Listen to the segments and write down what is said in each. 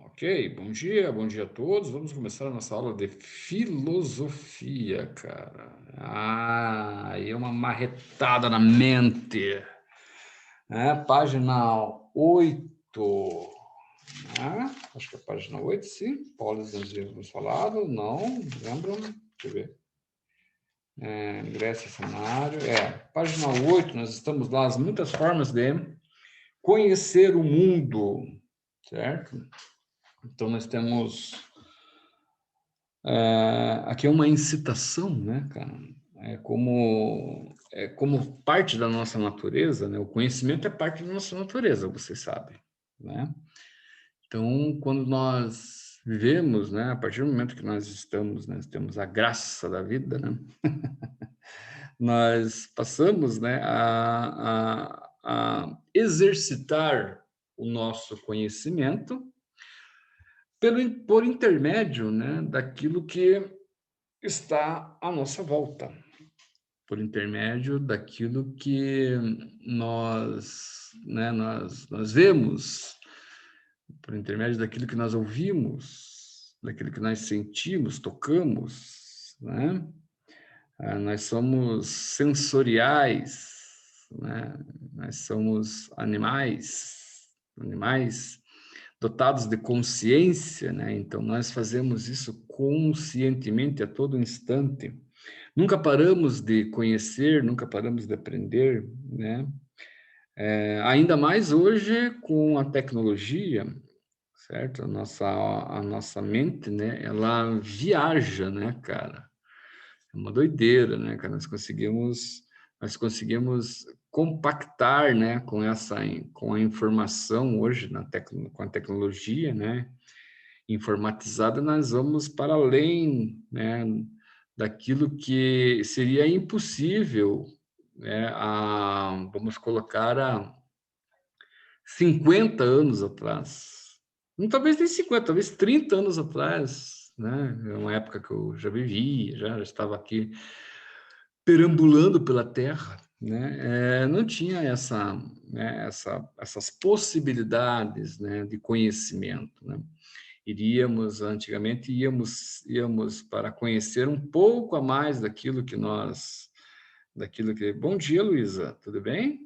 Ok, bom dia a todos. Vamos começar a nossa aula de filosofia, cara. Aí é uma marretada na mente, né? Página 8, né? Acho que é a página 8, sim. Polis nos livros falado, não, lembram? Deixa eu ver. Ingresso cenário, página 8. Nós estamos lá, as muitas formas de conhecer o mundo, certo? Então, nós temos aqui é uma incitação, né, cara? É como parte da nossa natureza, né? O conhecimento é parte da nossa natureza, vocês sabem, né? Então, quando nós vivemos, né, a partir do momento que nós estamos, né, temos a graça da vida, né? Nós passamos, né, a exercitar o nosso conhecimento por intermédio, né, daquilo que está à nossa volta, por intermédio daquilo que nós vemos, por intermédio daquilo que nós ouvimos, daquilo que nós sentimos, tocamos, né? Nós somos sensoriais, né? Nós somos animais dotados de consciência, né? Então nós fazemos isso conscientemente a todo instante. Nunca paramos de conhecer, nunca paramos de aprender, né? Ainda mais hoje com a tecnologia, certo? A nossa mente, né? Ela viaja, né, cara? É uma doideira, né, cara? Nós conseguimos compactar, né, com a informação hoje com a tecnologia, né? Informatizada, nós vamos para além, né, daquilo que seria impossível, né, vamos colocar há 50 anos atrás. Não, talvez nem 50, talvez 30 anos atrás, né? É uma época que eu já vivia, já estava aqui perambulando pela Terra, né? Não tinha essas possibilidades, né, de conhecimento, né? Antigamente íamos para conhecer um pouco a mais Bom dia, Luísa, tudo bem?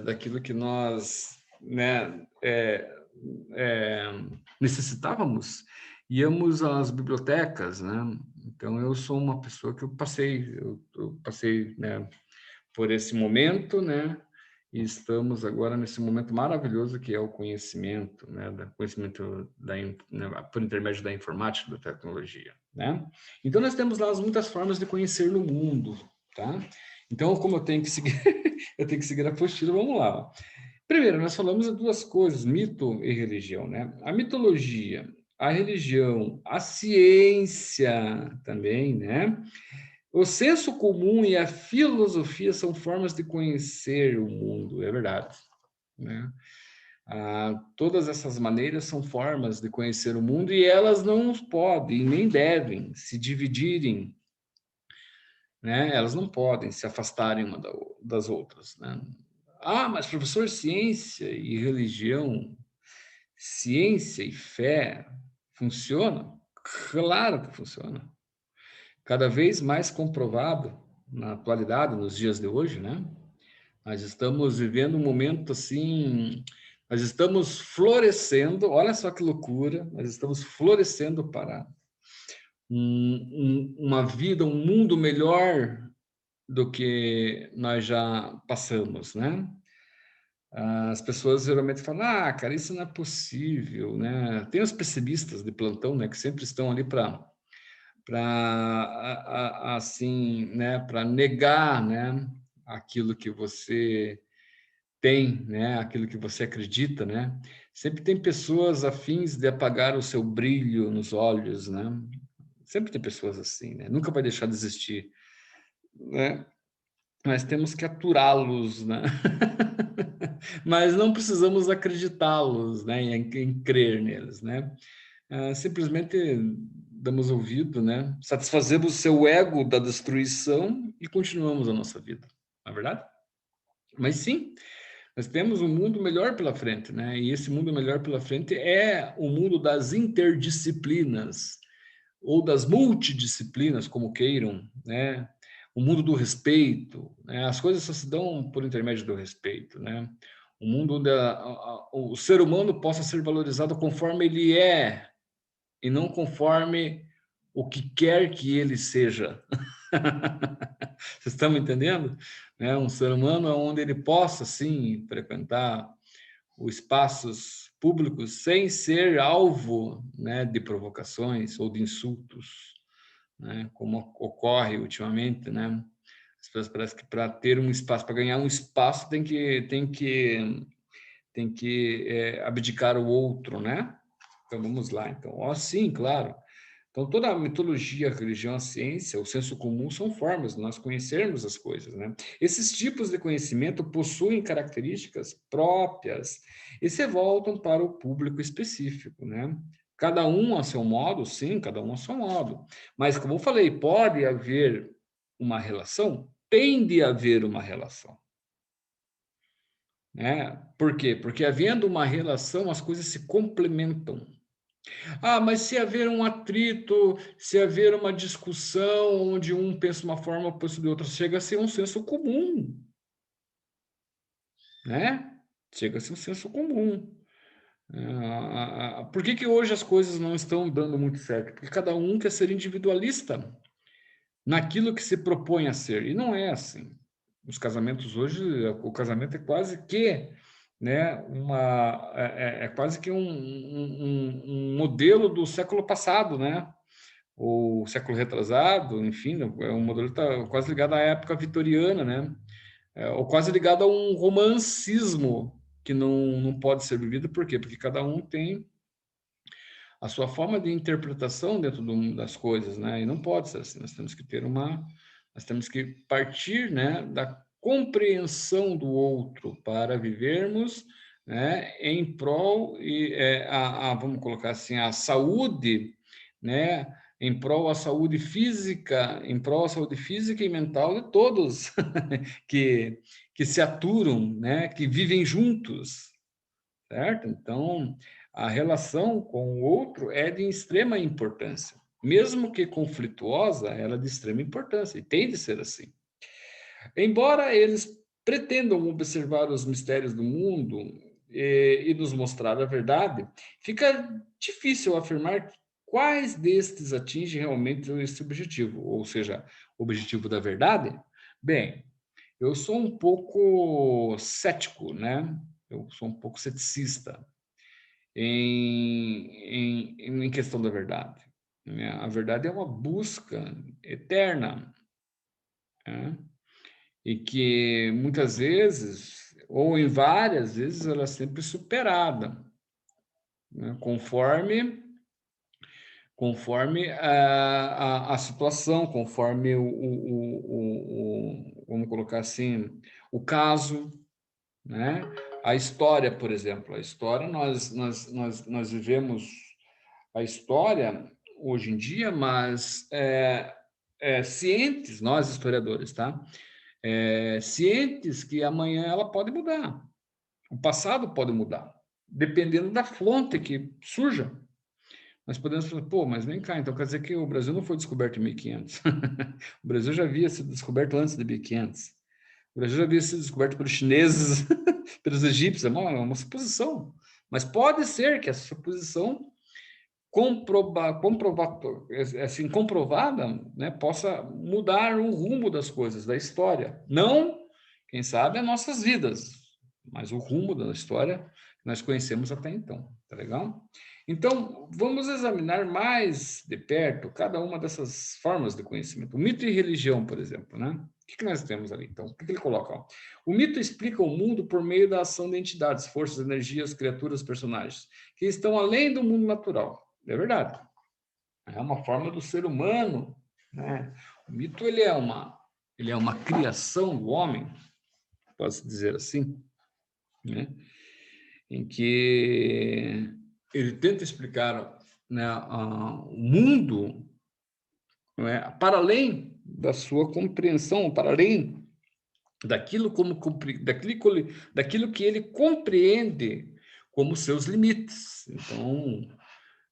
Daquilo que nós, né, é, necessitávamos, íamos às bibliotecas, né? Então, eu sou uma pessoa que eu passei, né, por esse momento, né? E estamos agora nesse momento maravilhoso que é o conhecimento, né? Conhecimento né, por intermédio da informática, da tecnologia, né? Então, nós temos lá muitas formas de conhecer no mundo, tá? Então, como eu tenho que seguir, eu tenho que seguir a apostila, vamos lá. Primeiro, nós falamos de duas coisas, mito e religião, né? A mitologia, a religião, a ciência também, né? O senso comum e a filosofia são formas de conhecer o mundo, é verdade, né? Todas essas maneiras são formas de conhecer o mundo e elas não podem nem devem se dividirem, né? Elas não podem se afastarem das outras, né? Mas professor, ciência e religião, ciência e fé funcionam? Claro que funciona. Cada vez mais comprovado na atualidade, nos dias de hoje, né? Nós estamos vivendo um momento assim, nós estamos florescendo, olha só que loucura, nós estamos florescendo para uma vida, um mundo melhor do que nós já passamos, né? As pessoas geralmente falam, cara, isso não é possível, né? Tem os pessimistas de plantão, né, que sempre estão ali para assim, né, para negar, né, aquilo que você tem, né, aquilo que você acredita, né? Sempre tem pessoas afins de apagar o seu brilho nos olhos, né? Sempre tem pessoas assim, né? Nunca vai deixar de existir, né? Mas temos que aturá-los, né? Mas não precisamos acreditá-los, né, em crer neles, né? Simplesmente damos ouvido, né? Satisfazemos o seu ego da destruição e continuamos a nossa vida, não é verdade? Mas sim, Nós temos um mundo melhor pela frente, né? E esse mundo melhor pela frente é o mundo das interdisciplinas, ou das multidisciplinas, como queiram, né? O mundo do respeito, né? As coisas só se dão por intermédio do respeito, né? Um mundo onde o ser humano possa ser valorizado conforme ele é, e não conforme o que quer que ele seja. Vocês estão me entendendo? Né? Um ser humano onde ele possa, sim, frequentar os espaços públicos sem ser alvo, né, de provocações ou de insultos, né, como ocorre ultimamente, né? As pessoas parecem que para ter um espaço, para ganhar um espaço, tem que abdicar o outro, né? Então vamos lá. Então, ó, sim, claro. Então, toda a mitologia, a religião, a ciência, o senso comum são formas de nós conhecermos as coisas, né? Esses tipos de conhecimento possuem características próprias e se voltam para o público específico, né? Cada um a seu modo, sim, cada um a seu modo. Mas, como eu falei, pode haver uma relação, tem de haver uma relação, né? Por quê? Porque havendo uma relação, as coisas se complementam. Ah, mas se haver um atrito, se haver uma discussão onde um pensa uma forma, pensa de outra, chega a ser um senso comum, né? Chega a ser um senso comum. Por que que hoje as coisas não estão dando muito certo? Porque cada um quer ser individualista naquilo que se propõe a ser, e não é assim. Os casamentos hoje, o casamento é quase que, né, é quase que um modelo do século passado, né? O século retrasado, enfim, é um modelo que está quase ligado à época vitoriana, né? Ou quase ligado a um romancismo que não pode ser vivido, por quê? Porque cada um tem a sua forma de interpretação dentro das coisas, né? E não pode ser assim, nós temos que partir, né, da compreensão do outro para vivermos, né, em prol vamos colocar assim, a saúde, né, em prol à saúde física, em prol à saúde física e mental de todos que que se aturam, né, que vivem juntos, certo? Então, a relação com o outro é de extrema importância. Mesmo que conflituosa, ela é de extrema importância, e tem de ser assim. Embora eles pretendam observar os mistérios do mundo e nos mostrar a verdade, fica difícil afirmar quais destes atingem realmente esse objetivo, ou seja, o objetivo da verdade. Bem, eu sou um pouco cético, né? Eu sou um pouco ceticista em questão da verdade, né? A verdade é uma busca eterna, né? E que muitas vezes, ou em várias vezes, ela é sempre superada, né? Conforme a situação, conforme vamos colocar assim, o caso, né? A história, por exemplo, a história, nós vivemos a história hoje em dia, mas cientes, nós historiadores, tá? Cientes que amanhã ela pode mudar, o passado pode mudar, dependendo da fonte que surja. Nós podemos falar, pô, mas vem cá, então quer dizer que o Brasil não foi descoberto em 1500. O Brasil já havia sido descoberto antes de 1500. O Brasil já havia sido descoberto pelos chineses, pelos egípcios, é uma suposição. Mas pode ser que essa suposição assim, comprovada, né, possa mudar o rumo das coisas, da história. Não, quem sabe, as nossas vidas, mas o rumo da história que nós conhecemos até então. Tá legal? Então, vamos examinar mais de perto cada uma dessas formas de conhecimento. O mito e religião, por exemplo, né? O que nós temos ali? Então, o que ele coloca? Ó? O mito explica o mundo por meio da ação de entidades, forças, energias, criaturas, personagens, que estão além do mundo natural. É verdade. É uma forma do ser humano, né? O mito ele é uma criação do homem, pode-se dizer assim, né? Em que ele tenta explicar, né, o mundo, não é, para além da sua compreensão, para além daquilo que ele compreende como seus limites. Então,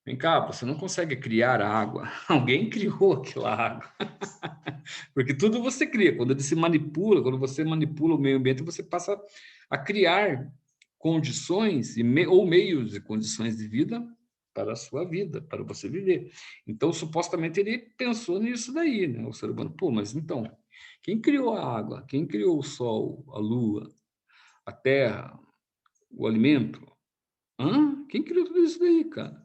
vem cá, você não consegue criar a água, alguém criou aquela água. Porque tudo você cria, quando você manipula o meio ambiente, você passa a criar condições ou meios e condições de vida para a sua vida, para você viver. Então, supostamente, ele pensou nisso daí, né? O ser humano, pô, mas então, quem criou a água? Quem criou o sol, a lua, a terra, o alimento? Hã? Quem criou tudo isso daí, cara?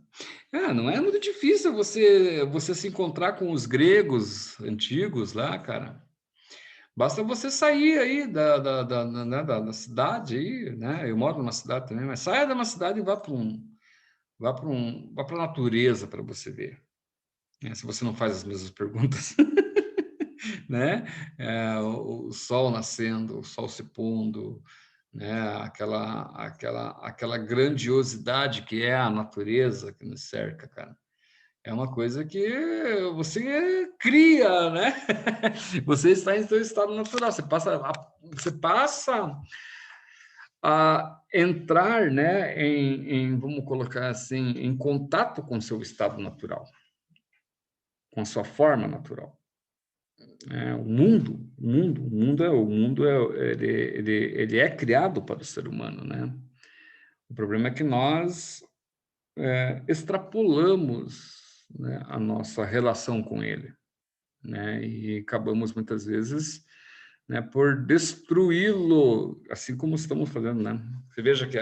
Não é muito difícil você se encontrar com os gregos antigos lá, cara. Basta você sair aí da cidade aí, né? Eu moro numa cidade também, mas saia de uma cidade e vá para a natureza para você ver, né? Se você não faz as mesmas perguntas, né? O sol nascendo, o sol se pondo, né? Aquela grandiosidade que é a natureza que nos cerca, cara. É uma coisa que você cria, né? Você está em seu estado natural. Você passa a entrar, né, vamos colocar assim, em contato com seu estado natural, com a sua forma natural. Ele é criado para o ser humano, né? O problema é que nós extrapolamos, né, a nossa relação com ele, né? E acabamos muitas vezes, né, por destruí-lo, assim como estamos fazendo, né? Você veja que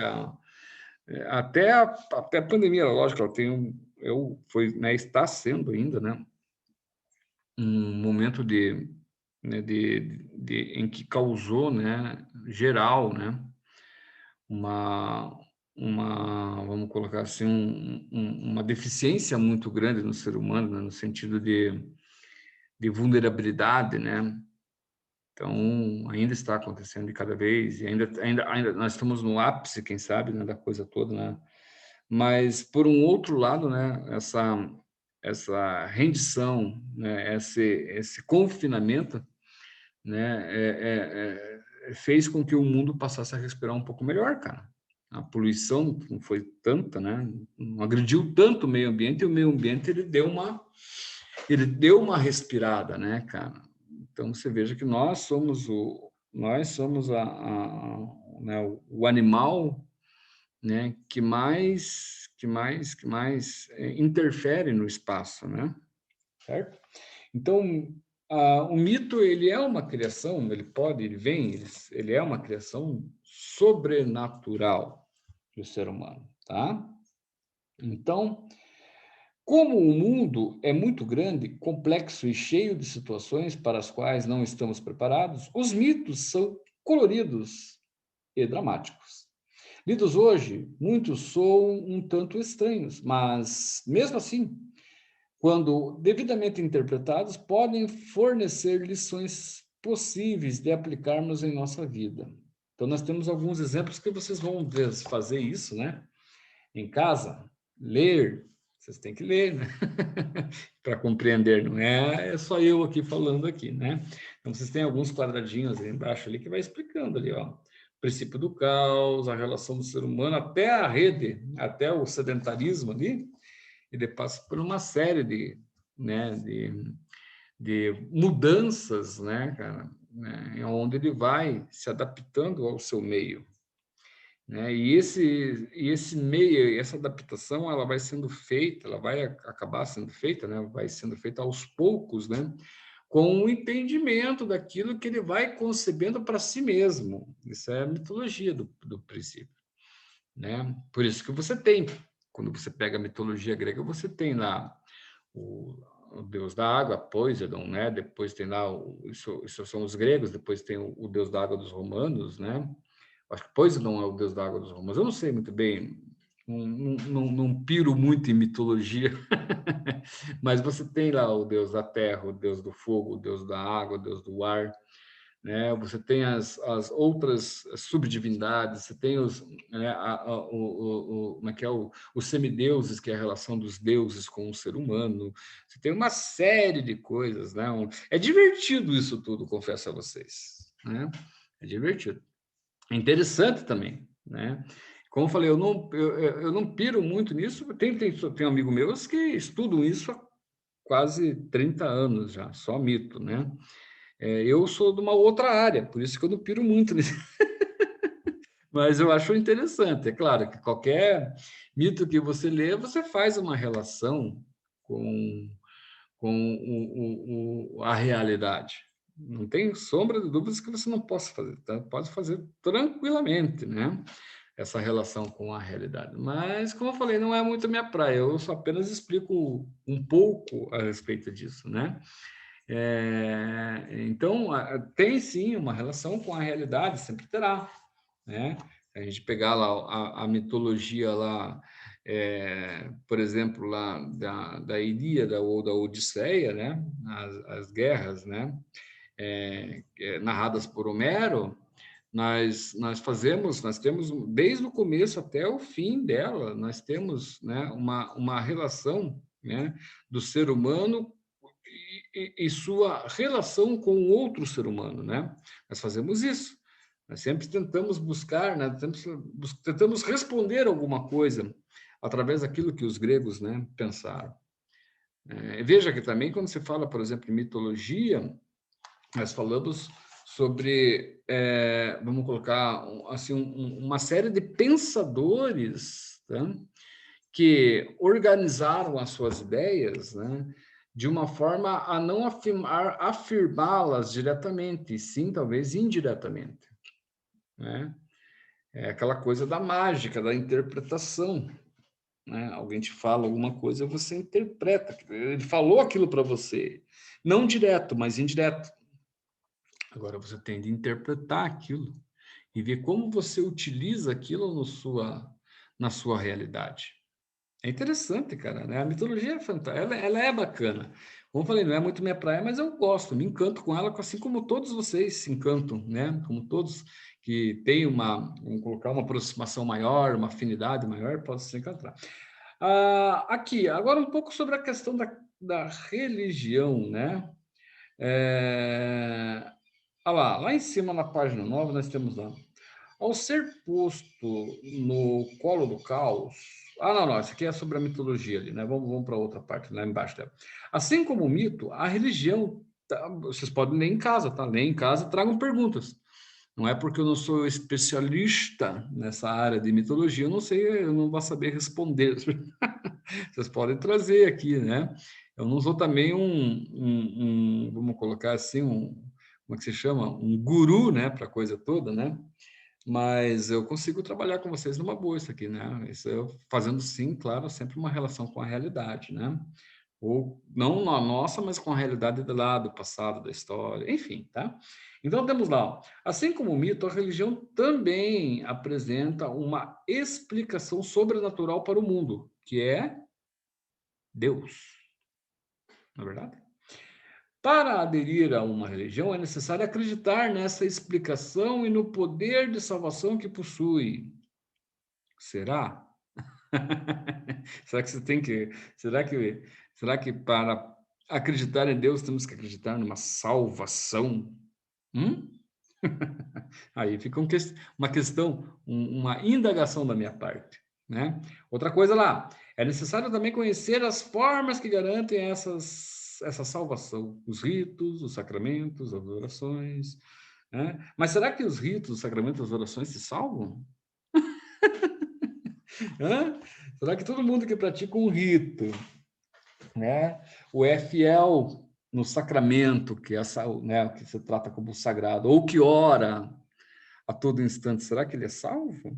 até a pandemia, lógico, ela tem né, está sendo ainda, né, um momento né, em que causou, né, geral, né, uma, vamos colocar assim, uma deficiência muito grande no ser humano, né, no sentido de vulnerabilidade, né? Então, ainda está acontecendo de cada vez, e ainda nós estamos no ápice, quem sabe, né, da coisa toda, né? Mas, por um outro lado, né, essa rendição, né, esse confinamento, né, fez com que o mundo passasse a respirar um pouco melhor, cara. A poluição não foi tanta, né? Não agrediu tanto o meio ambiente, e o meio ambiente ele deu uma respirada, né, cara? Então você veja que nós somos né, o animal, né, que mais interfere no espaço, né? Certo? Então, o mito, ele é uma criação, ele é uma criação sobrenatural do ser humano, tá? Então, como o mundo é muito grande, complexo e cheio de situações para as quais não estamos preparados, os mitos são coloridos e dramáticos. Lidos hoje, muitos soam um tanto estranhos, mas, mesmo assim, quando devidamente interpretados, podem fornecer lições possíveis de aplicarmos em nossa vida. Então, nós temos alguns exemplos que vocês vão fazer isso, né? Em casa, ler, vocês têm que ler, né? Para compreender, não é só eu aqui falando aqui, né? Então, vocês têm alguns quadradinhos aí embaixo ali que vai explicando ali, ó. O princípio do caos, a relação do ser humano, até a rede, até o sedentarismo ali, ele passa por uma série né, de mudanças, né, cara, né, onde ele vai se adaptando ao seu meio, né, e esse meio, essa adaptação, ela vai sendo feita, ela vai acabar sendo feita, né, vai sendo feita aos poucos, né, com o entendimento daquilo que ele vai concebendo para si mesmo. Isso é a mitologia do princípio, né? Por isso que você tem, quando você pega a mitologia grega, você tem lá o deus da água, Poseidon, né? Depois tem lá, isso são os gregos, depois tem o deus da água dos romanos, né? Acho que Poseidon é o deus da água dos romanos. Eu não sei muito bem, não piro muito em mitologia, mas você tem lá o deus da terra, o deus do fogo, o deus da água, o deus do ar, né? Você tem as outras subdivindades, você tem né, como é que é, os semideuses, que é a relação dos deuses com o ser humano, você tem uma série de coisas, né? É divertido isso tudo, confesso a vocês, né? É divertido. É interessante também, né? Como eu falei, eu não piro muito nisso. Tem um amigo meus que estudam isso há quase 30 anos já, só mito, né? Eu sou de uma outra área, por isso que eu não piro muito nisso. Mas eu acho interessante. É claro que qualquer mito que você lê, você faz uma relação com, a realidade. Não tem sombra de dúvidas que você não possa fazer, tá? Pode fazer tranquilamente, né? Essa relação com a realidade. Mas, como eu falei, não é muito a minha praia. Eu só apenas explico um pouco a respeito disso, né? Então, tem sim uma relação com a realidade, sempre terá, né? Se a gente pegar lá a mitologia lá, por exemplo, lá da Ilíada ou da Odisseia, né? As guerras, né? Narradas por Homero, nós temos, desde o começo até o fim dela, nós temos, né, uma relação, né, do ser humano e sua relação com outro ser humano, né? Nós fazemos isso. Nós sempre tentamos buscar, né, tentamos responder alguma coisa através daquilo que os gregos, né, pensaram. Veja que também quando se fala, por exemplo, em mitologia, nós falamos sobre, vamos colocar assim, uma série de pensadores, tá? Que organizaram as suas ideias, né? De uma forma a não afirmá-las diretamente, sim, talvez indiretamente, né? É aquela coisa da mágica, da interpretação, né? Alguém te fala alguma coisa, você interpreta. Ele falou aquilo para você, não direto, mas indireto. Agora você tem de interpretar aquilo e ver como você utiliza aquilo na sua realidade. É interessante, cara, né? A mitologia é fantástica, ela é bacana. Como eu falei, não é muito minha praia, mas eu gosto, me encanto com ela, assim como todos vocês se encantam, né? Como todos que têm vamos colocar uma aproximação maior, uma afinidade maior, podem se encantar. Aqui, agora um pouco sobre a questão da religião, né? É, lá em cima na página 9 nós temos lá. Ao ser posto no colo do caos. Não, isso aqui é sobre a mitologia ali, né? Vamos para outra parte, lá embaixo dela. Assim como o mito, a religião. Vocês podem ler em casa, tá? Ler em casa, tragam perguntas. Não é porque eu não sou especialista nessa área de mitologia, eu não sei, eu não vou saber responder. Vocês podem trazer aqui, né? Eu não sou também vamos colocar assim, como é que se chama? Um guru, né, para a coisa toda, né? Mas eu consigo trabalhar com vocês numa boa isso aqui, né? Isso eu fazendo sim, claro, sempre uma relação com a realidade, né? Ou não na nossa, mas com a realidade do passado, da história, enfim, tá? Então temos lá, ó, assim como o mito, a religião também apresenta uma explicação sobrenatural para o mundo, que é Deus, não é verdade? Para aderir a uma religião, é necessário acreditar nessa explicação e no poder de salvação que possui. Será? Será que você tem que. Será que para acreditar em Deus temos que acreditar numa salvação? Hum? Aí fica uma questão, uma indagação da minha parte, né? Outra coisa lá, é necessário também conhecer as formas que garantem essa salvação, os ritos, os sacramentos, as orações, né? Mas será que os ritos, os sacramentos, as orações se salvam? Hã? Será que todo mundo que pratica um rito, né, ou é fiel no sacramento, que né, que se trata como sagrado, ou que ora a todo instante, será que ele é salvo?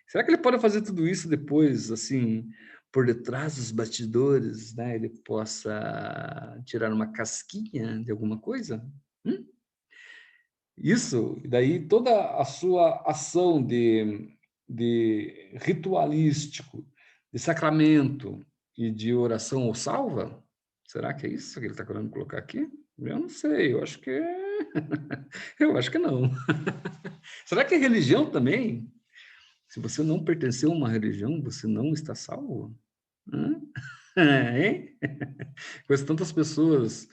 Será que ele pode fazer tudo isso depois, assim, por detrás dos bastidores, né? Ele possa tirar uma casquinha de alguma coisa? Hum? Isso, daí toda a sua ação de ritualístico, de sacramento e de oração o salva? Será que é isso que ele está querendo colocar aqui? Eu não sei, eu acho que eu acho que não. Será que é religião também? Se você não pertenceu a uma religião, você não está salvo? Hã? Hein? Conheço tantas pessoas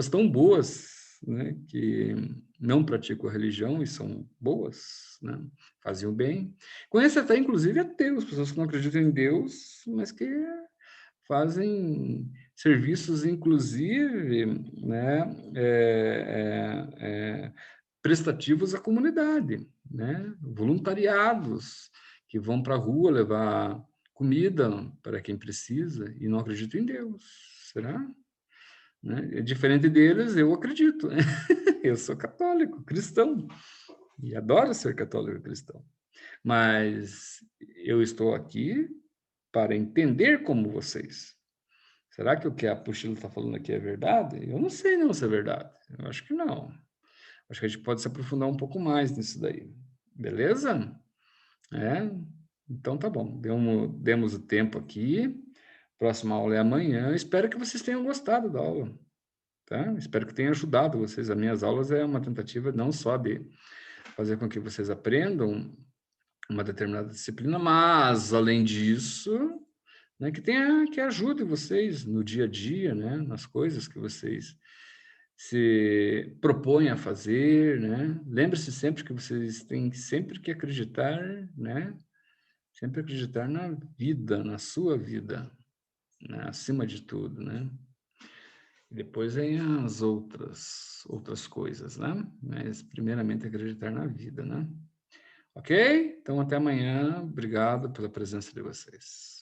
tão boas, né, que não praticam a religião e são boas, né, faziam bem. Conheço até, inclusive, ateus, pessoas que não acreditam em Deus, mas que fazem serviços, inclusive, né, prestativos à comunidade, né, voluntariados que vão para a rua levar comida para quem precisa e não acreditam em Deus. Será? Né? Diferente deles, eu acredito. Né? Eu sou católico, cristão, e adoro ser católico e cristão. Mas eu estou aqui para entender como vocês. Será que o que a apostila está falando aqui é verdade? Eu não sei não se é verdade. Eu acho que não. Acho que a gente pode se aprofundar um pouco mais nisso daí. Beleza? É? Então tá bom. Demos o tempo aqui. Próxima aula é amanhã. Espero que vocês tenham gostado da aula. Tá? Espero que tenha ajudado vocês. As minhas aulas é uma tentativa não só de fazer com que vocês aprendam uma determinada disciplina, mas, além disso, né, que ajude vocês no dia a dia, né, nas coisas que vocês se propõem a fazer, né? Lembre-se sempre que vocês têm sempre que acreditar, né? Sempre acreditar na vida, na sua vida, né? Acima de tudo, né? E depois vem as outras coisas, né? Mas primeiramente acreditar na vida, né? Ok? Então até amanhã. Obrigado pela presença de vocês.